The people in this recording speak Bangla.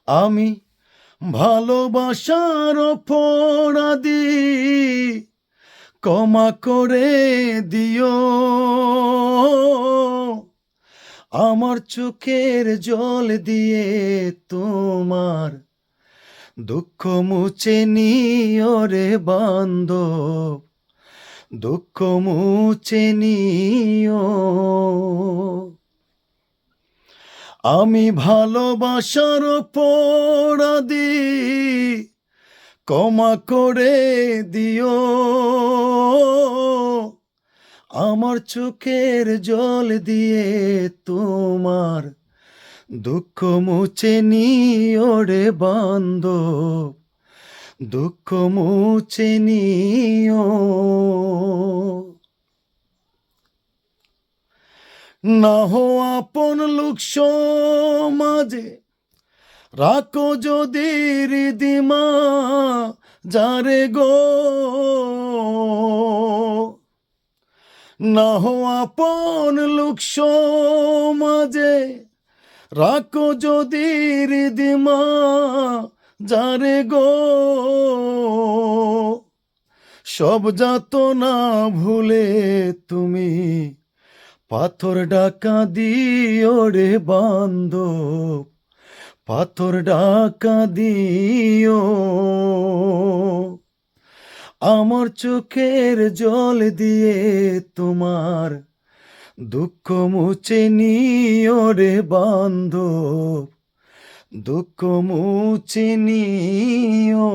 আমি ভালোবাসার অপরাধী, ক্ষমা করে দিও। আমার চোখের জল দিয়ে তোমার দুঃখ মুছে নিও রে বান্ধব, দুঃখ মুছে নিও। আমি ভালোবাসার অপরাধী, ক্ষমা করে দিও। আমার চোখের জল দিয়ে তোমার দুঃখ মুছে নিও রে বান্ধব, দুঃখ মুছে নিও। না হো আপন লোক সমাজে, রাখো যদি রিদিমা যারে গো। না হো আপন লোক সমাজে, রাখো যদি রিদিমা যারে গো। সব যাতনা ভুলে তুমি পাথর ডাকা দিও রে বান্ধব, পাথর ডাকা দিও। আমার চোখের জল দিয়ে তোমার দুঃখ মুছে নিও রে বান্ধব, দুঃখ মুছে নিও।